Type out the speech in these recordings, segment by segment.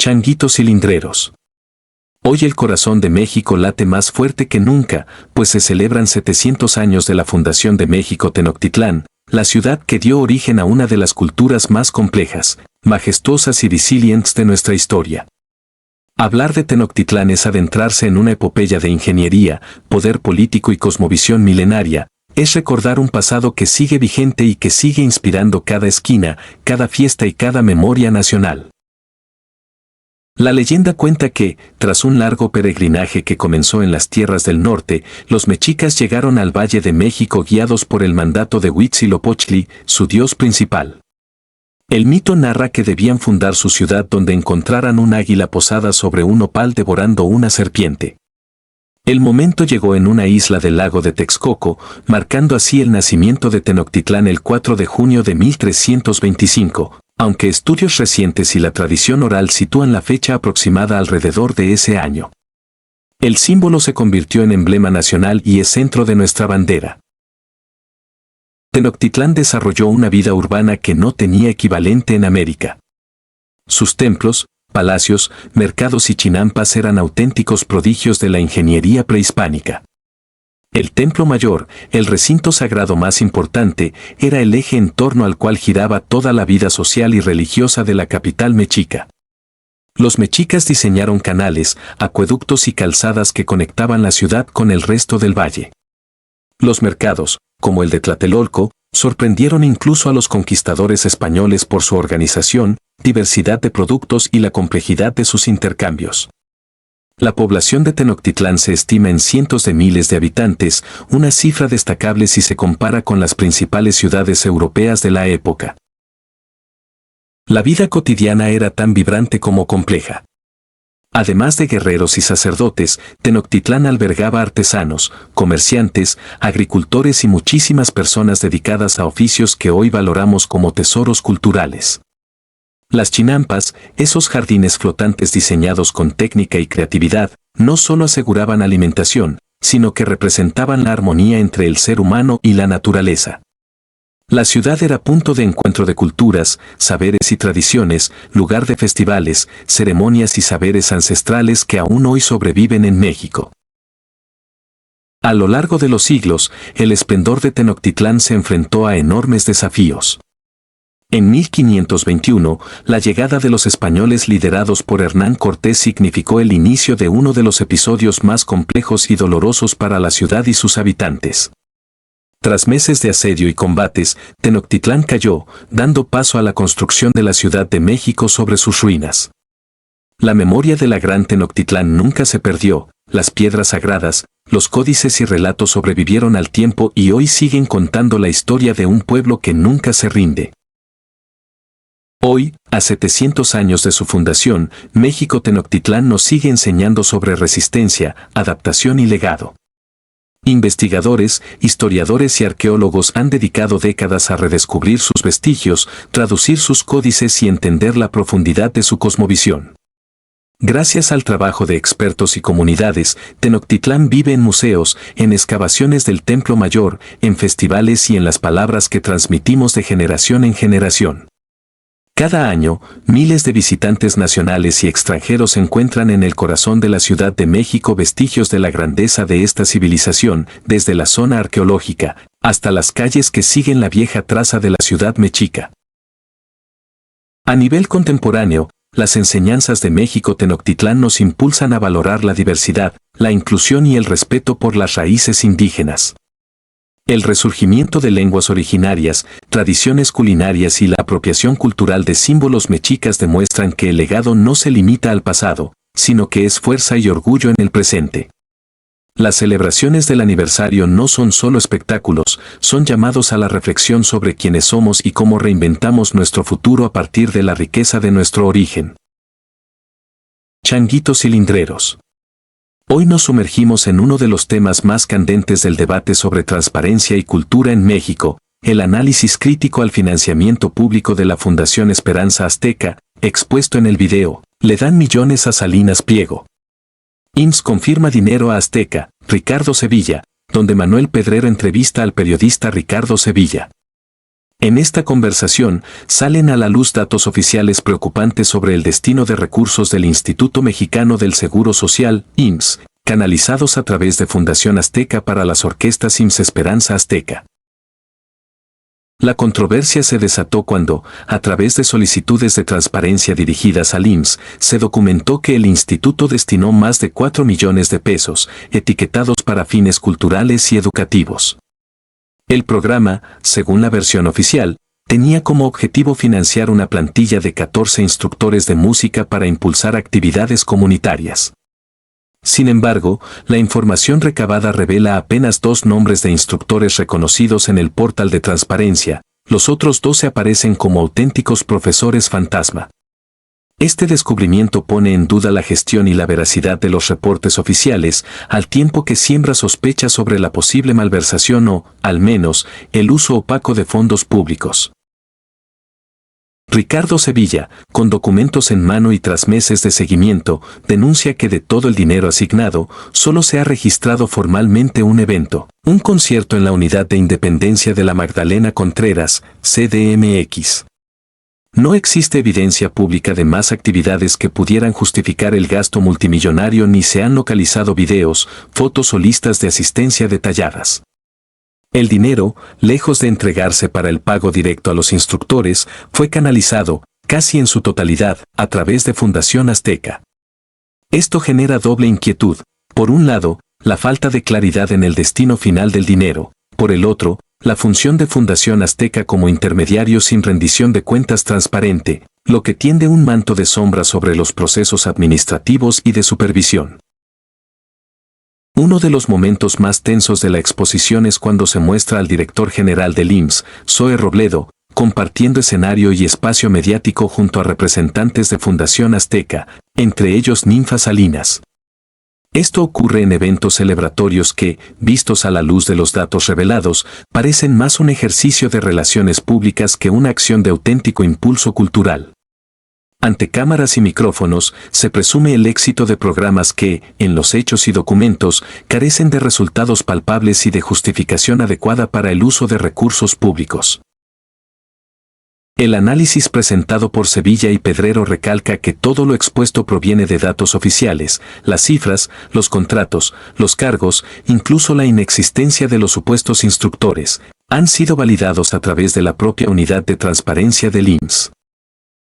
Changuitos cilindreros. Hoy el corazón de México late más fuerte que nunca, pues se celebran 700 años de la fundación de México Tenochtitlán, la ciudad que dio origen a una de las culturas más complejas, majestuosas y resilientes de nuestra historia. Hablar de Tenochtitlán es adentrarse en una epopeya de ingeniería, poder político y cosmovisión milenaria, es recordar un pasado que sigue vigente y que sigue inspirando cada esquina, cada fiesta y cada memoria nacional. La leyenda cuenta que, tras un largo peregrinaje que comenzó en las tierras del norte, los mexicas llegaron al Valle de México guiados por el mandato de Huitzilopochtli, su dios principal. El mito narra que debían fundar su ciudad donde encontraran un águila posada sobre un nopal devorando una serpiente. El momento llegó en una isla del lago de Texcoco, marcando así el nacimiento de Tenochtitlán el 4 de junio de 1325, aunque estudios recientes y la tradición oral sitúan la fecha aproximada alrededor de ese año. El símbolo se convirtió en emblema nacional y es centro de nuestra bandera. Tenochtitlán desarrolló una vida urbana que no tenía equivalente en América. Sus templos, palacios, mercados y chinampas eran auténticos prodigios de la ingeniería prehispánica. El templo mayor, el recinto sagrado más importante, era el eje en torno al cual giraba toda la vida social y religiosa de la capital mexica. Los mexicas diseñaron canales, acueductos y calzadas que conectaban la ciudad con el resto del valle. Los mercados, como el de Tlatelolco, sorprendieron incluso a los conquistadores españoles por su organización, diversidad de productos y la complejidad de sus intercambios. La población de Tenochtitlán se estima en cientos de miles de habitantes, una cifra destacable si se compara con las principales ciudades europeas de la época. La vida cotidiana era tan vibrante como compleja. Además de guerreros y sacerdotes, Tenochtitlán albergaba artesanos, comerciantes, agricultores y muchísimas personas dedicadas a oficios que hoy valoramos como tesoros culturales. Las chinampas, esos jardines flotantes diseñados con técnica y creatividad, no solo aseguraban alimentación, sino que representaban la armonía entre el ser humano y la naturaleza. La ciudad era punto de encuentro de culturas, saberes y tradiciones, lugar de festivales, ceremonias y saberes ancestrales que aún hoy sobreviven en México. A lo largo de los siglos, el esplendor de Tenochtitlán se enfrentó a enormes desafíos. En 1521, la llegada de los españoles liderados por Hernán Cortés significó el inicio de uno de los episodios más complejos y dolorosos para la ciudad y sus habitantes. Tras meses de asedio y combates, Tenochtitlán cayó, dando paso a la construcción de la Ciudad de México sobre sus ruinas. La memoria de la gran Tenochtitlán nunca se perdió, las piedras sagradas, los códices y relatos sobrevivieron al tiempo y hoy siguen contando la historia de un pueblo que nunca se rinde. Hoy, a 700 años de su fundación, México Tenochtitlán nos sigue enseñando sobre resistencia, adaptación y legado. Investigadores, historiadores y arqueólogos han dedicado décadas a redescubrir sus vestigios, traducir sus códices y entender la profundidad de su cosmovisión. Gracias al trabajo de expertos y comunidades, Tenochtitlán vive en museos, en excavaciones del Templo Mayor, en festivales y en las palabras que transmitimos de generación en generación. Cada año, miles de visitantes nacionales y extranjeros encuentran en el corazón de la Ciudad de México vestigios de la grandeza de esta civilización, desde la zona arqueológica, hasta las calles que siguen la vieja traza de la ciudad mexica. A nivel contemporáneo, las enseñanzas de México Tenochtitlán nos impulsan a valorar la diversidad, la inclusión y el respeto por las raíces indígenas. El resurgimiento de lenguas originarias, tradiciones culinarias y la apropiación cultural de símbolos mexicas demuestran que el legado no se limita al pasado, sino que es fuerza y orgullo en el presente. Las celebraciones del aniversario no son solo espectáculos, son llamados a la reflexión sobre quiénes somos y cómo reinventamos nuestro futuro a partir de la riqueza de nuestro origen. Changuitos cilindreros. Hoy nos sumergimos en uno de los temas más candentes del debate sobre transparencia y cultura en México, el análisis crítico al financiamiento público de la Fundación Esperanza Azteca, expuesto en el video, le dan millones a Salinas Pliego. IMSS confirma dinero a Azteca, Ricardo Sevilla, donde Manuel Pedrero entrevista al periodista Ricardo Sevilla. En esta conversación salen a la luz datos oficiales preocupantes sobre el destino de recursos del Instituto Mexicano del Seguro Social, IMSS, canalizados a través de Fundación Azteca para las orquestas IMSS Esperanza Azteca. La controversia se desató cuando, a través de solicitudes de transparencia dirigidas al IMSS, se documentó que el instituto destinó más de 4 millones de pesos, etiquetados para fines culturales y educativos. El programa, según la versión oficial, tenía como objetivo financiar una plantilla de 14 instructores de música para impulsar actividades comunitarias. Sin embargo, la información recabada revela apenas 2 nombres de instructores reconocidos en el portal de transparencia, los otros 12 aparecen como auténticos profesores fantasma. Este descubrimiento pone en duda la gestión y la veracidad de los reportes oficiales, al tiempo que siembra sospechas sobre la posible malversación o, al menos, el uso opaco de fondos públicos. Ricardo Sevilla, con documentos en mano y tras meses de seguimiento, denuncia que de todo el dinero asignado, solo se ha registrado formalmente un evento, un concierto en la Unidad de Independencia de la Magdalena Contreras, CDMX. No existe evidencia pública de más actividades que pudieran justificar el gasto multimillonario ni se han localizado videos, fotos o listas de asistencia detalladas. El dinero, lejos de entregarse para el pago directo a los instructores, fue canalizado, casi en su totalidad, a través de Fundación Azteca. Esto genera doble inquietud. Por un lado, la falta de claridad en el destino final del dinero. Por el otro, la función de Fundación Azteca como intermediario sin rendición de cuentas transparente, lo que tiende un manto de sombra sobre los procesos administrativos y de supervisión. Uno de los momentos más tensos de la exposición es cuando se muestra al director general del IMSS, Zoe Robledo, compartiendo escenario y espacio mediático junto a representantes de Fundación Azteca, entre ellos Ninfa Salinas. Esto ocurre en eventos celebratorios que, vistos a la luz de los datos revelados, parecen más un ejercicio de relaciones públicas que una acción de auténtico impulso cultural. Ante cámaras y micrófonos, se presume el éxito de programas que, en los hechos y documentos, carecen de resultados palpables y de justificación adecuada para el uso de recursos públicos. El análisis presentado por Sevilla y Pedrero recalca que todo lo expuesto proviene de datos oficiales, las cifras, los contratos, los cargos, incluso la inexistencia de los supuestos instructores, han sido validados a través de la propia unidad de transparencia del IMSS.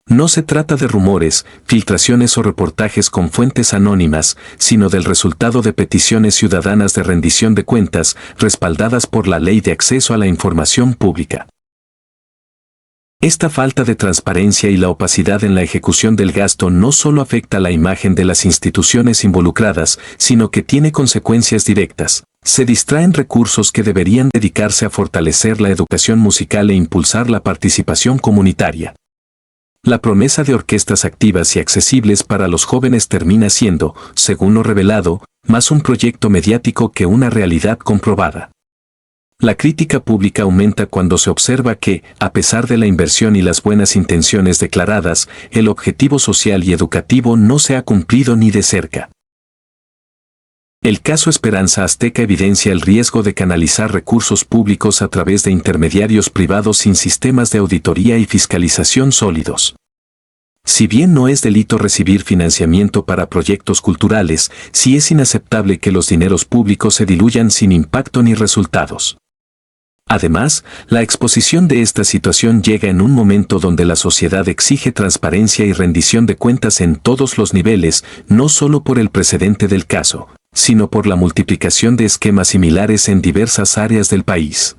No se trata de rumores, filtraciones o reportajes con fuentes anónimas, sino del resultado de peticiones ciudadanas de rendición de cuentas, respaldadas por la Ley de Acceso a la Información Pública. Esta falta de transparencia y la opacidad en la ejecución del gasto no solo afecta la imagen de las instituciones involucradas, sino que tiene consecuencias directas. Se distraen recursos que deberían dedicarse a fortalecer la educación musical e impulsar la participación comunitaria. La promesa de orquestas activas y accesibles para los jóvenes termina siendo, según lo revelado, más un proyecto mediático que una realidad comprobada. La crítica pública aumenta cuando se observa que, a pesar de la inversión y las buenas intenciones declaradas, el objetivo social y educativo no se ha cumplido ni de cerca. El caso Esperanza Azteca evidencia el riesgo de canalizar recursos públicos a través de intermediarios privados sin sistemas de auditoría y fiscalización sólidos. Si bien no es delito recibir financiamiento para proyectos culturales, sí es inaceptable que los dineros públicos se diluyan sin impacto ni resultados. Además, la exposición de esta situación llega en un momento donde la sociedad exige transparencia y rendición de cuentas en todos los niveles, no solo por el precedente del caso, sino por la multiplicación de esquemas similares en diversas áreas del país.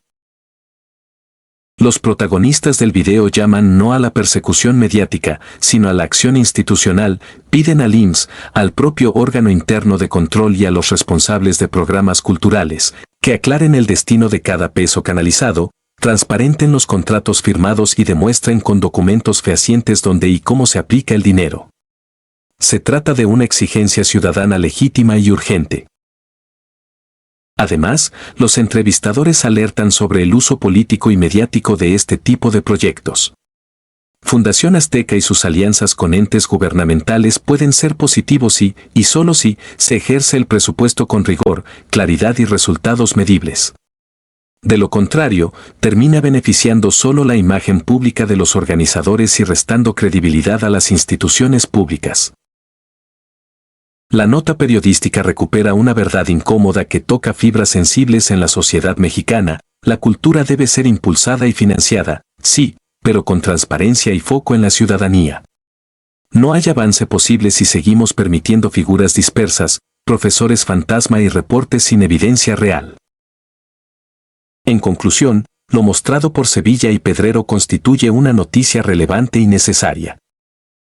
Los protagonistas del video llaman no a la persecución mediática, sino a la acción institucional, piden al IMSS, al propio órgano interno de control y a los responsables de programas culturales, que aclaren el destino de cada peso canalizado, transparenten los contratos firmados y demuestren con documentos fehacientes dónde y cómo se aplica el dinero. Se trata de una exigencia ciudadana legítima y urgente. Además, los entrevistadores alertan sobre el uso político y mediático de este tipo de proyectos. Fundación Azteca y sus alianzas con entes gubernamentales pueden ser positivos si, y solo si, se ejerce el presupuesto con rigor, claridad y resultados medibles. De lo contrario, termina beneficiando solo la imagen pública de los organizadores y restando credibilidad a las instituciones públicas. La nota periodística recupera una verdad incómoda que toca fibras sensibles en la sociedad mexicana. La cultura debe ser impulsada y financiada, sí, pero con transparencia y foco en la ciudadanía. No hay avance posible si seguimos permitiendo figuras dispersas, profesores fantasma y reportes sin evidencia real. En conclusión, lo mostrado por Sevilla y Pedrero constituye una noticia relevante y necesaria.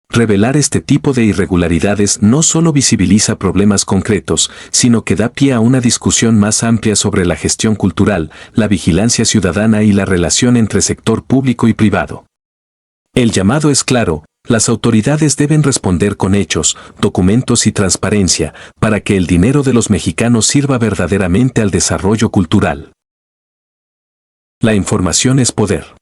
Revelar este tipo de irregularidades no solo visibiliza problemas concretos, sino que da pie a una discusión más amplia sobre la gestión cultural, la vigilancia ciudadana y la relación entre sector público y privado. El llamado es claro: las autoridades deben responder con hechos, documentos y transparencia, para que el dinero de los mexicanos sirva verdaderamente al desarrollo cultural. La información es poder.